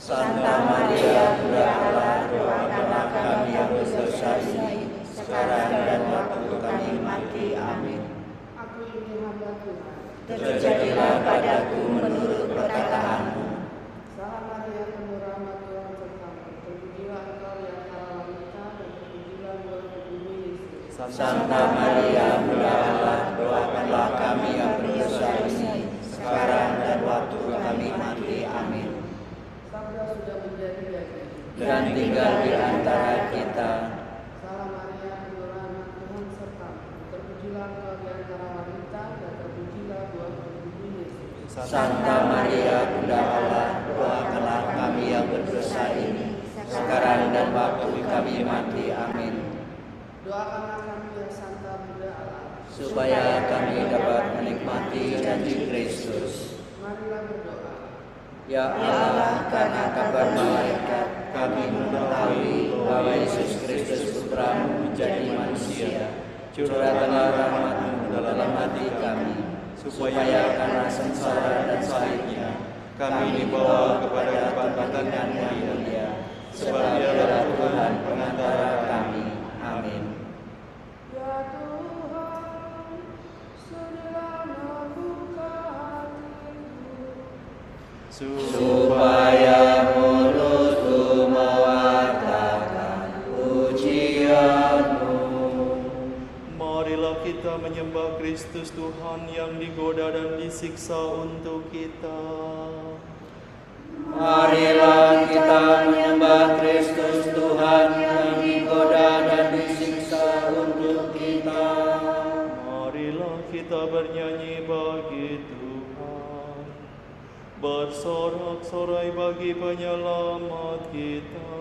Santa Maria, Bunda Allah, doakanlah kami yang berdosa ini, sekarang dan waktu kami mati. Amin. Aku ini hamba Tuhan. Terjadilah padaku menurut perkataanmu. Salam Maria, penuh rahmat Tuhan sertamu. Terpujilah engkau di antara wanita dan terpujilah buah tubuhmu Yesus. Santa Maria, Bunda Allah, doakanlah kami yang berdosa ini, sekarang dan waktu kami mati. Amin. Sabda sudah menjadi daging Dan tinggal di antara kita. Salam Maria, penuh rahmat Tuhan sertamu. Terpujilah engkau di antara wanita dan terpujilah buah tubuhmu Yesus. Santa Maria, Bunda Allah, doakanlah kami yang berdosa ini, sekarang dan waktu kami mati. Amin. Doakanlah kami ya Santa Bunda Allah, Supaya kami dapat menikmati janji Kristus. marilah berdoa. Ya Allah, karena kabar malaikat kami mengetahui bahwa Yesus Kristus Putramu menjadi manusia. Curahkanlah rahmat-Mu dalam hati kami, supaya karena sengsara dan salibnya kami dibawa kepada kebangkitan yang mulia. Sebab Dialah Tuhan pengantara kami. Amin. Ya Tuhan, sudahlah membuka hatiku, Supaya mulutku mewartakan pujian-Mu. Marilah kita menyembah Kristus Tuhan yang digoda dan disiksa untuk kita. Marilah kita menyembah Kristus Tuhan yang digoda dan disiksa untuk kita. Marilah kita bernyanyi bagi Tuhan, bersorak-sorai bagi penyelamat kita,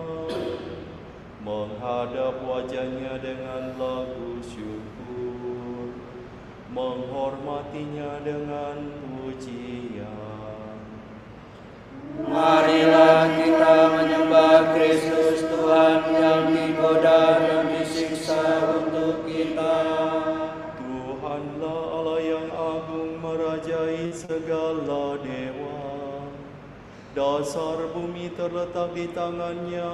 menghadap wajahnya dengan lagu syukur, menghormatinya dengan pujian. Marilah kita menyembah Kristus Tuhan yang digoda dan disiksa untuk kita. Tuhanlah Allah yang agung merajai segala dewa. Dasar bumi terletak di tangannya,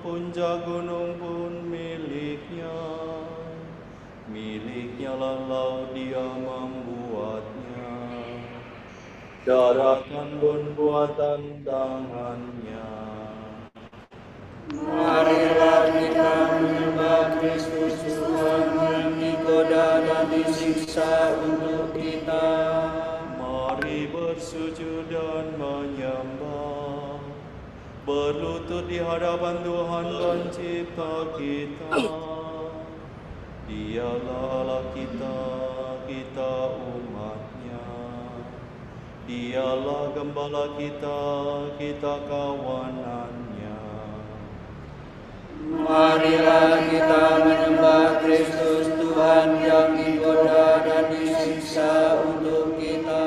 puncak gunung pun miliknya. Miliknya lah laut dia membuatnya. Daratan pun buatan tangannya. Marilah kita menyembah Kristus Tuhan yang digoda dan disiksa untuk kita. Mari bersujud dan menyembah, berlutut di hadapan Tuhan Pencipta kita. Dialah Allah kita, kita umat-Nya. Dialah gembala kita, kita kawanan-Nya. Marilah kita menyembah Kristus Tuhan yang digoda dan disiksa untuk kita.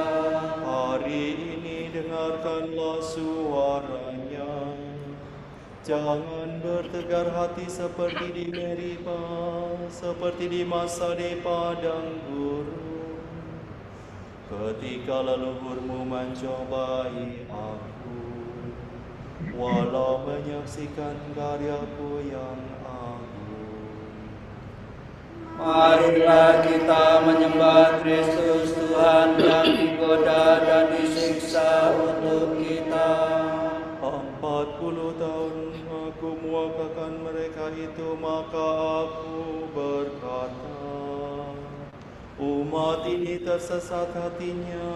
Hari ini dengarkanlah suaranya. Jangan bertegar hati seperti di Meribah, seperti di masa di padang gurun. Ketika leluhurmu mencobai aku, walau menyaksikan karyaku yang agung. Marilah kita menyembah Kristus Tuhan yang digoda dan disiksa untuk kita. 40 tahun aku muakakan mereka itu, maka aku berkata, umat ini tersesat hatinya,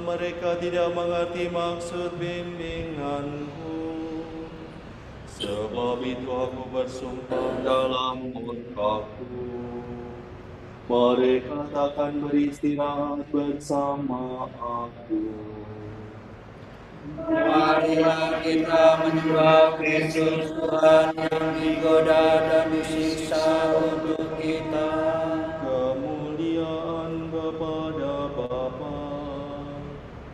mereka tidak mengerti maksud bimbinganku. Sebab itu aku bersumpah dalam murkaku, mereka takkan beristirahat bersama aku. Marilah kita menyembah Kristus Tuhan yang digoda dan disiksa untuk kita. Kemuliaan kepada Bapa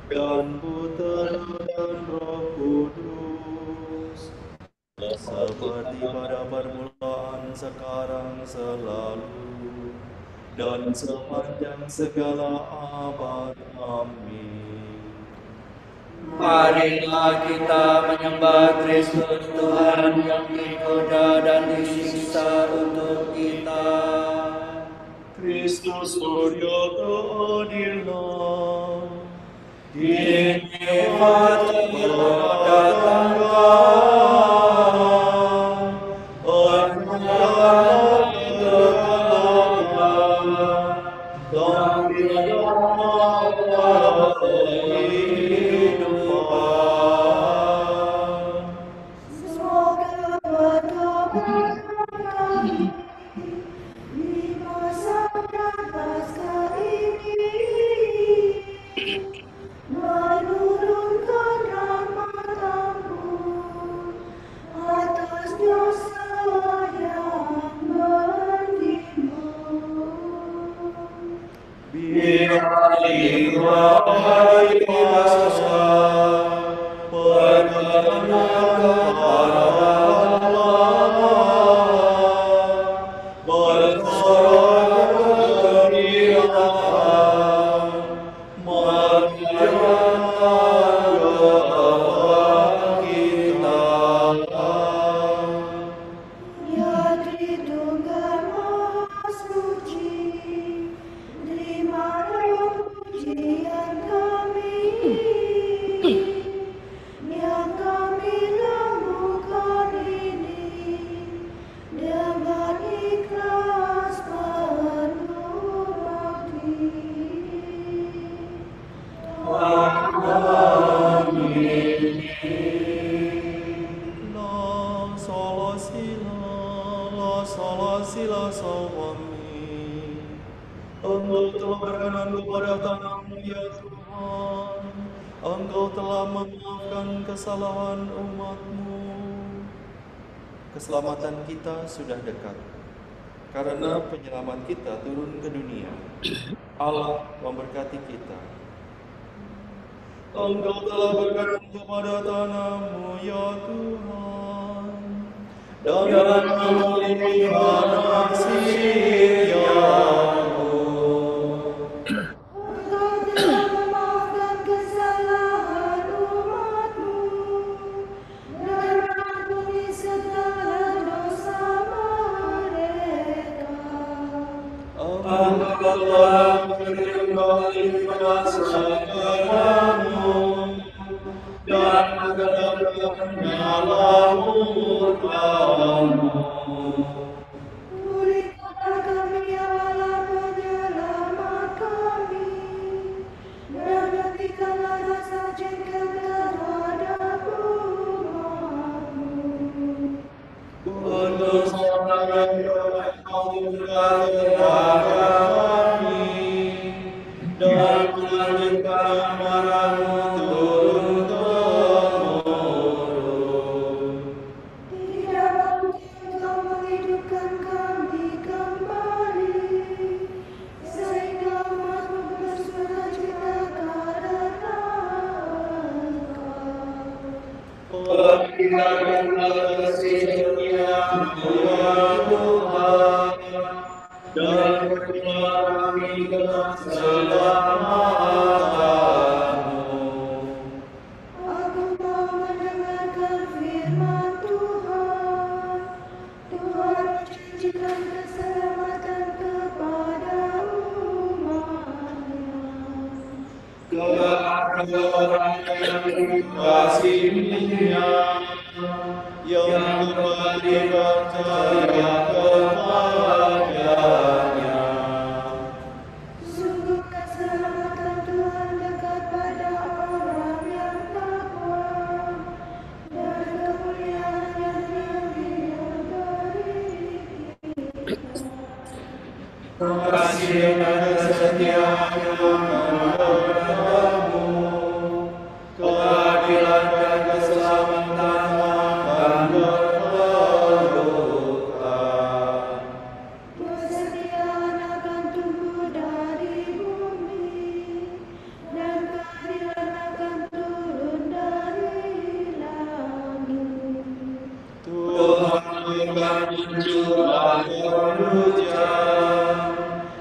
dan Putera dan Roh Kudus, seperti pada permulaan, sekarang, selalu, dan sepanjang segala abad. Amin. Marilah kita menyembah Kristus Tuhan yang digoda dan disiksa untuk kita. Kristus Surya keadilan, Dinikmat datangkan, engkau berkenan, dan berilah kehidupan. Semoga bertobat kami di masa dan pasca ini, menurunkan rahmat ampun atas dosa yang bertimbun. Biar dikuasai masa perkenanan para Allah, bersorak kegembiraan, menyatakan bahwa kita Ya Tritunggal Maha Suci, terimalah pujian kami yang kami lakukan ini dengan ikhlas penuh bakti. La sola sila sawami. Engkau telah berkenan kepada tanahmu ya Tuhan. Engkau telah memaafkan kesalahan umatmu. Keselamatan kita sudah dekat, karena penyelamat kita turun ke dunia. Allah memberkati kita. Engkau telah berkenan kepada tanahmu ya Tuhan, dan memulihkan nasibmu. Engkau telah memaafkan kesalahan umatmu dan mengampuni segala dosa mereka. Engkau telah kembali kepadamu dan mengendapkan nyalamu murkamu. Pulihkanlah kami ya Allah penyelamat kami, dan hentikanlah rasa jengkel terhadap umatmu. Untuk seorang yang kau berkati kami, dan melanjutkan amarahmu turun-temurun. Tidak mungkin Engkau menghidupkan kami kembali, sehingga umatmu bersukacita karena Engkau. Perkirakanlah kasih setiamu ya Tuhan, dan berilah kami keselamatanmu. Aku mau mendengarkan firman Tuhan. Tuhan menjanjikan keselamatan kepada umatnya. Kepada orang yang dikasihinya, yang kembali percaya kepadanya. Sungguh keselamatan Tuhan dekat pada orang yang takwa, dan kemuliaannya yang beri. Kasih dan kesetiaan kepadamu, keadilan dan keselamatan akan berkeluarkan. Kesetiaan akan tumbuh dari bumi, dan keadilan akan turun dari langit. Tuhan akan mencurahkan hujan,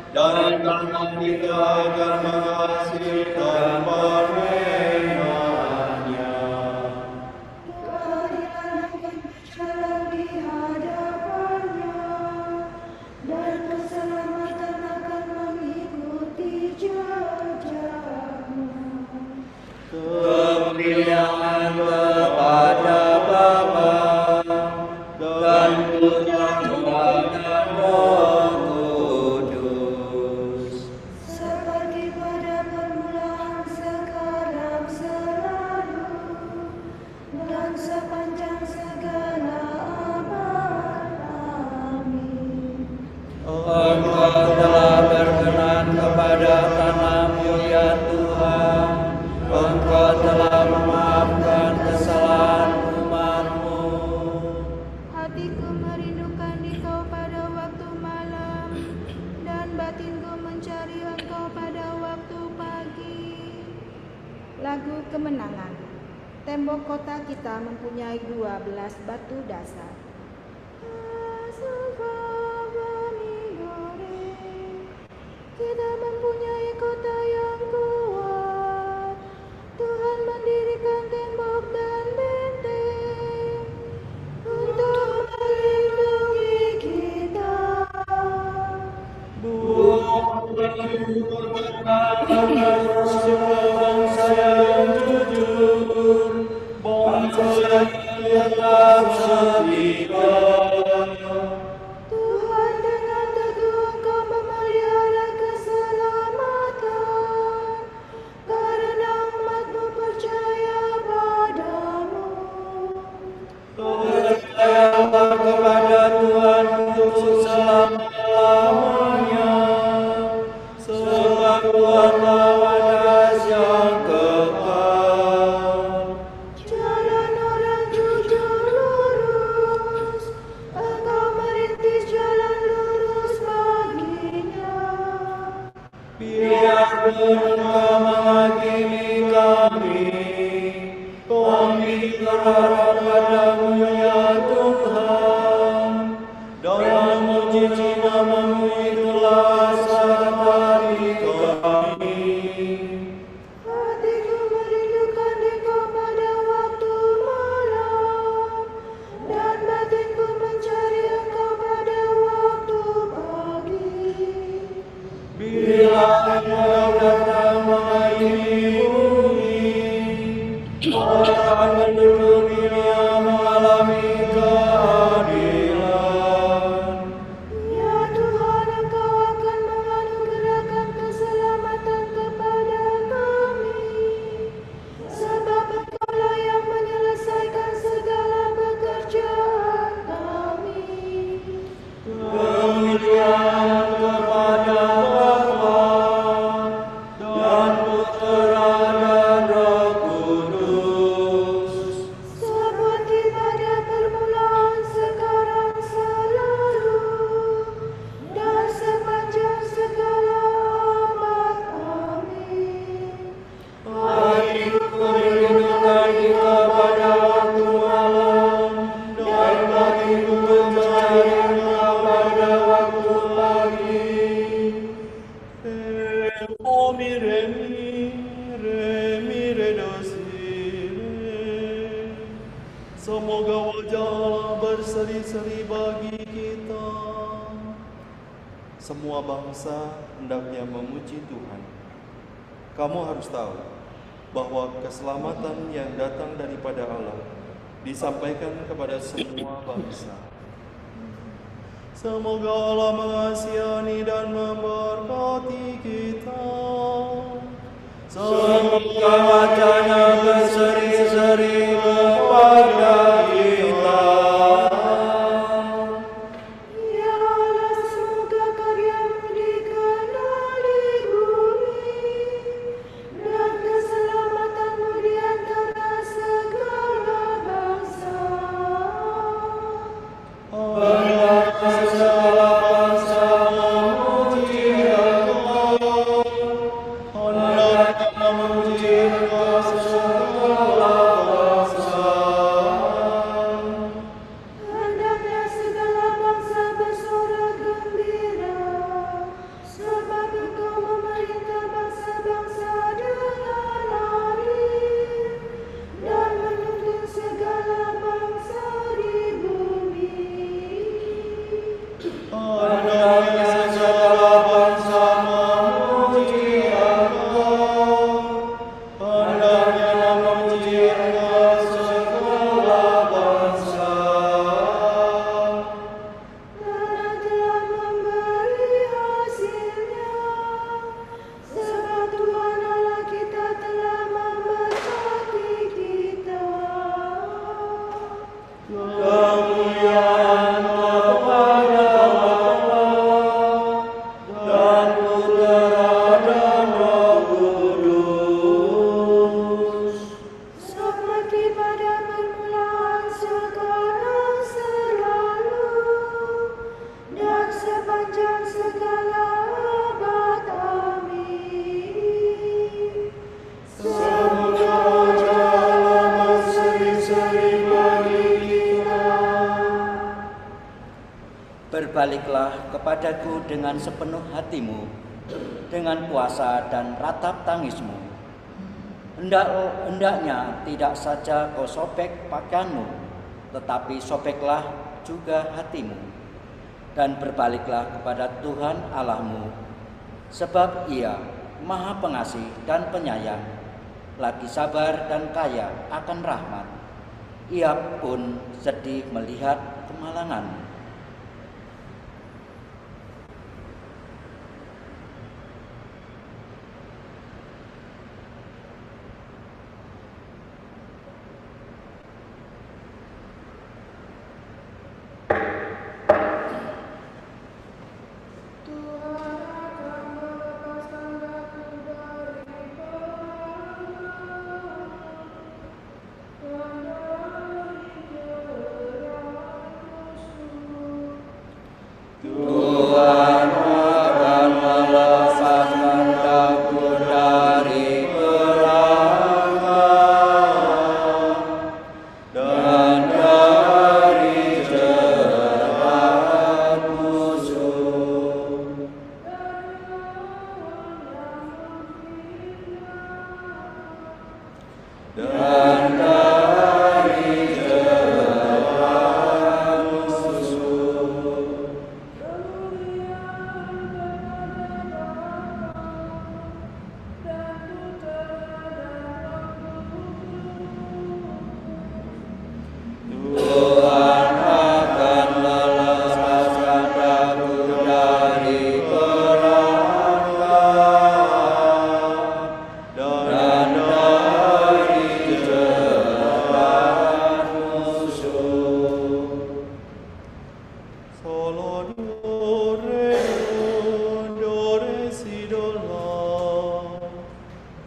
dan tanah kita akan menghasilkan panenannya. mencari Engkau pada waktu pagi. Lagu Kemenangan. Tembok kota kita mempunyai 12 batu dasar. Kita mempunyai kota yang kuat. Tuhan mendirikan tembok dan benteng untuk melindungi kita. Bangsa yang jujur, bangsa yang tetap setia. Tuhan dengan teguh Engkau memelihara keselamatan, karena umat-Mu percaya padamu. Percayalah kepada Tuhan untuk selama-lamanya, sebab Tuhanlah wadas yang kekal. Jalan orang jujur lurus, Engkau merintis jalan lurus baginya. Biarpun Engkau menghakimi kami berharap padamu ya Tuhan, dan memuji nama-Mu itulah sarana kami. Hatiku merindukan Engkau pada waktu malam, dan batinku mencari Engkau pada waktu pagi. Bila Engkau datang menghakimi bumi, orang penduduk dunia mengalami keadilan. Ya Tuhan, Engkau akan menganugerahkan keselamatan kepada kami, sebab Engkaulah yang menyelesaikan segala pekerjaan kami. Kemuliaan kepada Bapa dan Putera dan Roh Kudus, Seperti pada permulaan, sekarang, selalu, dan sepanjang segala abad. Amin. hatiku merindukan Engkau pada waktu malam, dan bagiku mencari Engkau pada waktu pagi. O mire dosire. Semoga wajah Allah berseri-seri bagi kita. Semua bangsa hendaknya memuji Tuhan. Kamu harus tahu bahwa keselamatan yang datang daripada Allah disampaikan kepada semua bangsa. Semoga Allah mengasihani dan memberkati kita. Semoga wajahnya berseri-seri kepada kita. Ya Allah, semoga karya-Mu dikenal di bumi, dan keselamatan-Mu di antara segala bangsa. Hendaknya segala bangsa memuji Engkau. Hendaknya memuji Engkau segala bangsa. Hendaknya segala bangsa bersorak gembira, sebab Engkau memerintah bangsa-bangsa dengan adil, dan menuntun segala bangsa di bumi. Hendaknya segala bangsa memuji Engkau. Hendaknya memuji Engkau segala bangsa. Tanah telah memberi hasilnya, sebab Tuhan Allah kita telah memberkati kita. Kemuliaan kepada Bapa dan Putera dan Roh Kudus. Seperti pada permulaan, sekarang, selalu, dan sepanjang segala abad. berbaliklah kepadaku dengan sepenuh hatimu, dengan puasa dan ratap tangismu. Hendaknya tidak saja kau sobek pakaianmu, tetapi sobeklah juga hatimu. Dan berbaliklah kepada Tuhan Allahmu, sebab Ia Maha Pengasih dan Penyayang, lagi sabar dan kaya akan rahmat. Ia pun sedih melihat kemalanganmu.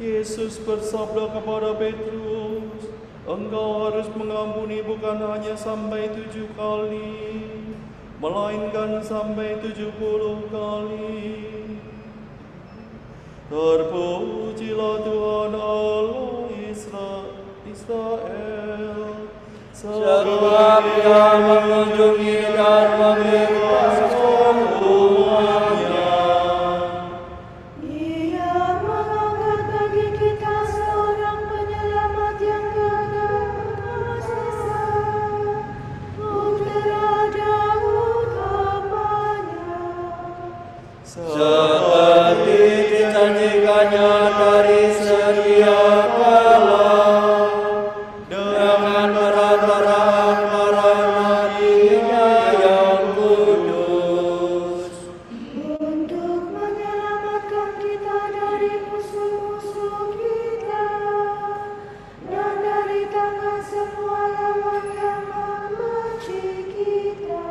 Yesus bersabda kepada Petrus, "Engkau harus mengampuni bukan hanya sampai 7 kali, melainkan sampai 70 kali. Terpujilah Tuhan Allah Israel, sebab Ia mengunjungi dan membebaskan umatnya. Ia mengangkat bagi kita seorang penyelamat yang gagah perkasa, Putra Daud Bapanya. Seperti dijanjikannya dari sedia kala, dengan perantaraan para nabi-Nya yang kudus, Untuk menyelamatkan kita dari musuh-musuh kita dan dari tangan semua lawan yang membenci kita.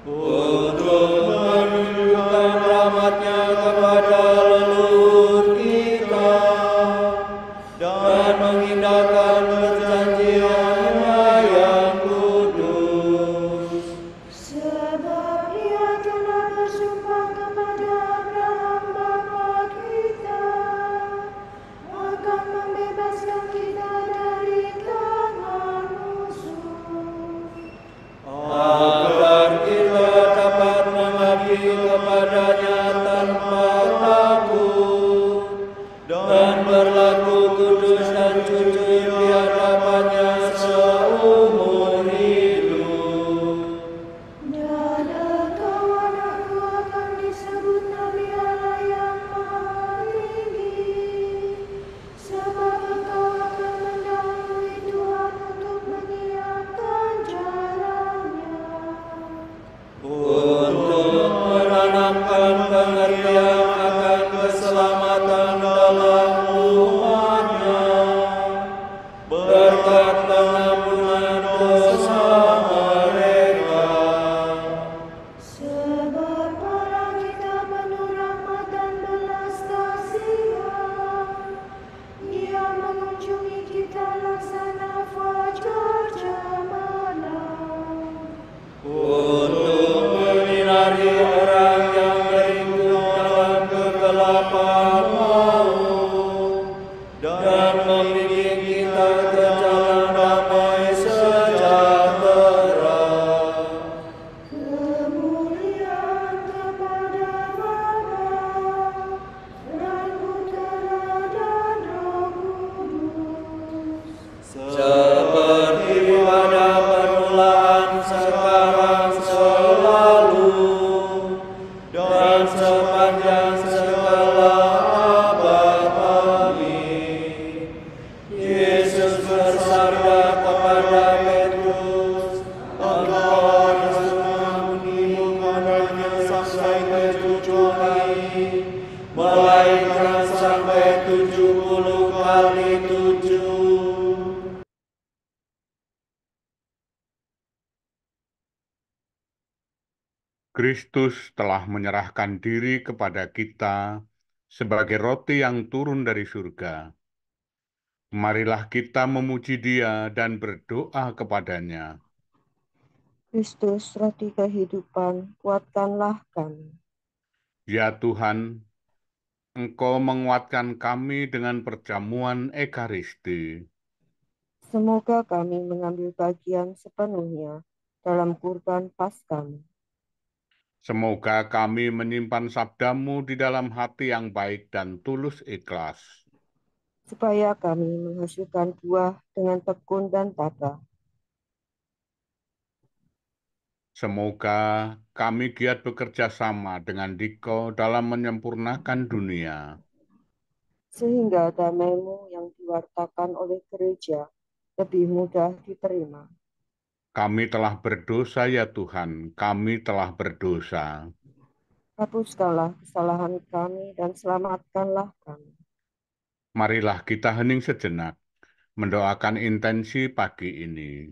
untuk menunjukkan rahmat-Nya kepada leluhur kita dan mengindahkan perjanjian-Nya yang kudus. Sebab Ia telah bersumpah kepada Abraham bapa kita akan membebaskan kita dari tangan musuh. Agar kita dapat mengabdi kepada-Nya tanpa takut dan berlaku kudus dan jujur di hadapan-Nya seumur hidup. Dan engkau anakku akan disebut Nabi Allah yang Maha Tinggi, sebab engkau akan mendahului Tuhan untuk menyiapkan jalannya. Untuk menanamkan pengertian akan keselamatan dalam umat-Nya, berkat pengampunan dosa mereka. Sebab Allah kita penuh rahmat dan belas kasihan, Ia mengunjungi kita laksana fajar jamanan. Untuk menyinari orang yang berikut dalam Kristus telah menyerahkan diri kepada kita sebagai roti yang turun dari surga. Marilah kita memuji Dia dan berdoa kepadanya. Kristus, roti kehidupan, kuatkanlah kami. Ya Tuhan, Engkau menguatkan kami dengan perjamuan Ekaristi. Semoga kami mengambil bagian sepenuhnya dalam kurban Paskah-Mu. Semoga kami menyimpan sabdamu di dalam hati yang baik dan tulus ikhlas. Supaya kami menghasilkan buah dengan tekun dan tabah. Semoga kami giat bekerja sama dengan Dikau dalam menyempurnakan dunia. Sehingga damai-Mu yang diwartakan oleh gereja lebih mudah diterima. Kami telah berdosa ya Tuhan, kami telah berdosa. Hapuskanlah kesalahan kami dan selamatkanlah kami. Marilah kita hening sejenak, mendoakan intensi pagi ini.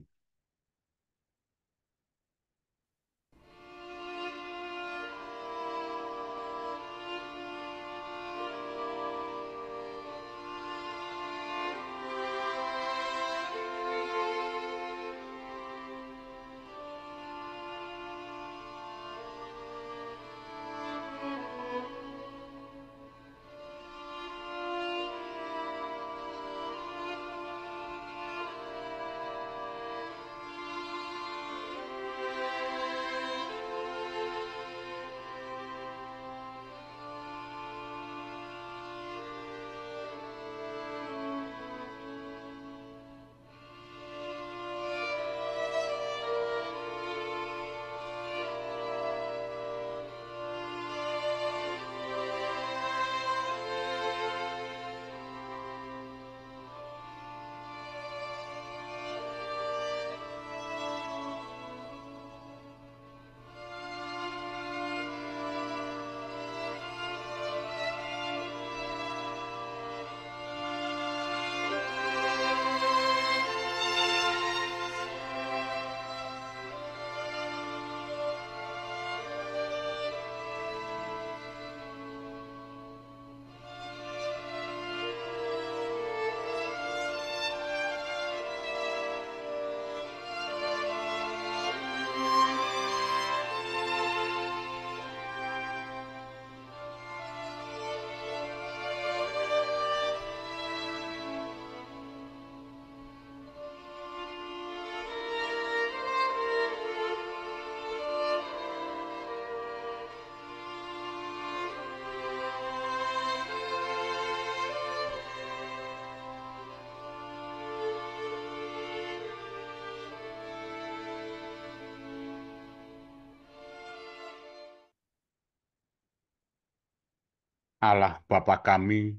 Allah Bapa kami,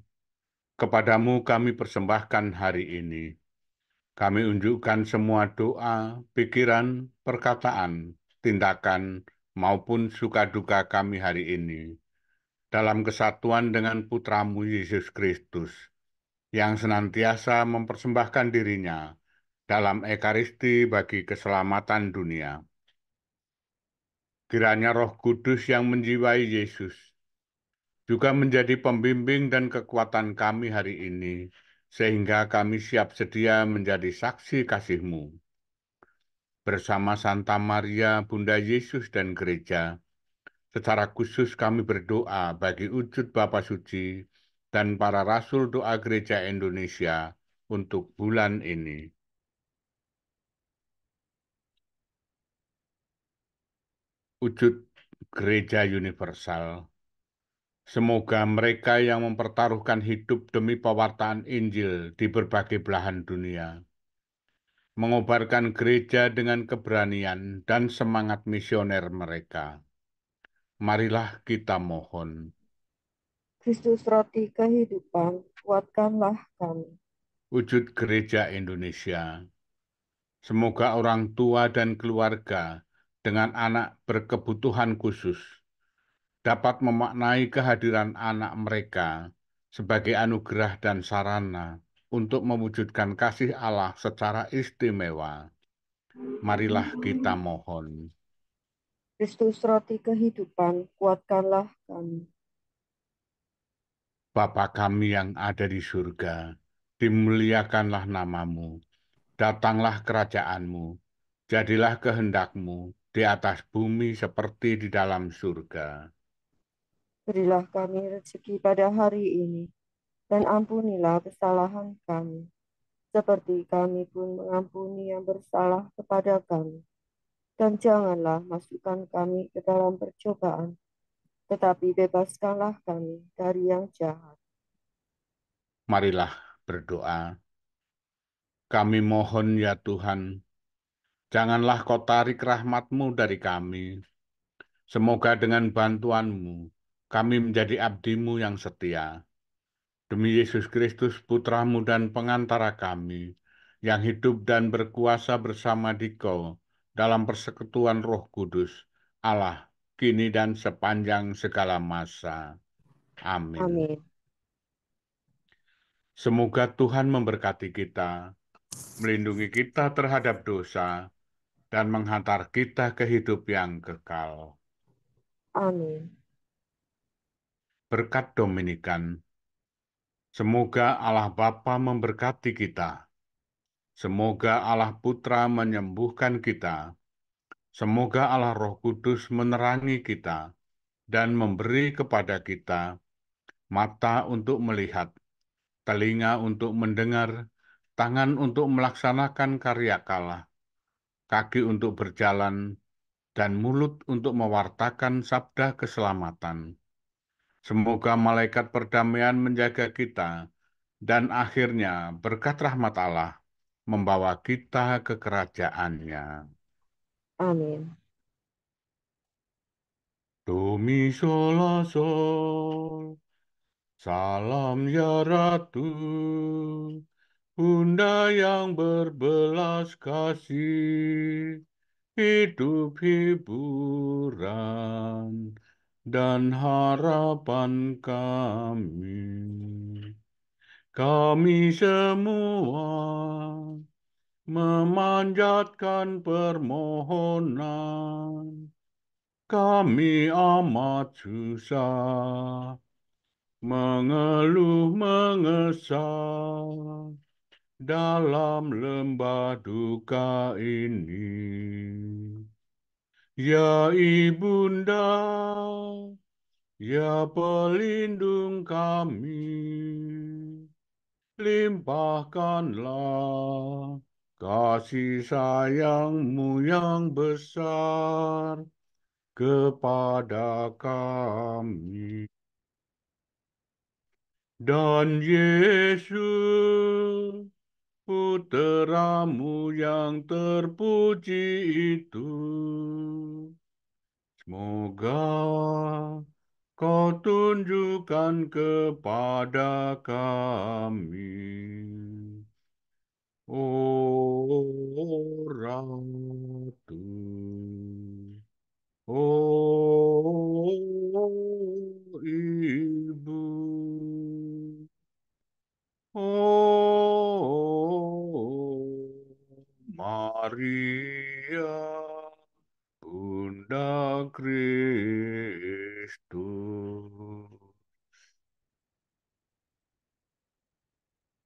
kepadamu kami persembahkan hari ini. Kami unjukkan semua doa, pikiran, perkataan, tindakan, maupun suka duka kami hari ini, dalam kesatuan dengan Putramu Yesus Kristus, yang senantiasa mempersembahkan dirinya dalam Ekaristi bagi keselamatan dunia. Kiranya Roh Kudus yang menjiwai Yesus juga menjadi pembimbing dan kekuatan kami hari ini, sehingga kami siap sedia menjadi saksi kasih-Mu. Bersama Santa Maria, Bunda Yesus dan Gereja, secara khusus kami berdoa bagi wujud Bapa Suci dan para Rasul Doa Gereja Indonesia untuk bulan ini. Wujud Gereja Universal. Semoga mereka yang mempertaruhkan hidup demi pewartaan Injil di berbagai belahan dunia mengobarkan gereja dengan keberanian dan semangat misioner mereka. Marilah kita mohon. Kristus, roti kehidupan, kuatkanlah kami. Wujud Gereja Indonesia. Semoga orang tua dan keluarga dengan anak berkebutuhan khusus dapat memaknai kehadiran anak mereka sebagai anugerah dan sarana untuk mewujudkan kasih Allah secara istimewa. Marilah kita mohon. Kristus roti kehidupan, kuatkanlah kami. Bapa kami yang ada di surga, dimuliakanlah namamu, datanglah kerajaanmu, jadilah kehendakmu di atas bumi seperti di dalam surga. Berilah kami rezeki pada hari ini, dan ampunilah kesalahan kami, seperti kami pun mengampuni yang bersalah kepada kami. Dan janganlah masukkan kami ke dalam percobaan, tetapi bebaskanlah kami dari yang jahat. Marilah berdoa. Kami mohon ya Tuhan, janganlah kau tarik rahmat-Mu dari kami. Semoga dengan bantuan-Mu, kami menjadi abdi-Mu yang setia. Demi Yesus Kristus, Putra-Mu dan pengantara kami, yang hidup dan berkuasa bersama Dikau dalam persekutuan Roh Kudus, Allah, kini dan sepanjang segala masa. Amin. Amin. Semoga Tuhan memberkati kita, melindungi kita terhadap dosa, dan menghantar kita ke hidup yang kekal. Amin. Berkat Dominikan, semoga Allah Bapa memberkati kita, semoga Allah Putra menyembuhkan kita, semoga Allah Roh Kudus menerangi kita dan memberi kepada kita mata untuk melihat, telinga untuk mendengar, tangan untuk melaksanakan karya Allah, kaki untuk berjalan, dan mulut untuk mewartakan sabda keselamatan. Semoga malaikat perdamaian menjaga kita, dan akhirnya berkat rahmat Allah membawa kita ke kerajaannya. Amin. Domi sola sol, salam ya Ratu, Bunda yang berbelas kasih, hidup hiburan dan harapan kami. Kami semua memanjatkan permohonan. Kami amat susah, mengeluh mengesah dalam lembah duka ini. Ya Ibunda, ya pelindung kami, limpahkanlah kasih sayang-Mu yang besar kepada kami. Dan Yesus, Putra-Mu yang terpuji itu, semoga Kau tunjukkan kepada kami, oh Ratu, oh Ibu, oh Maria, Bunda Kristus.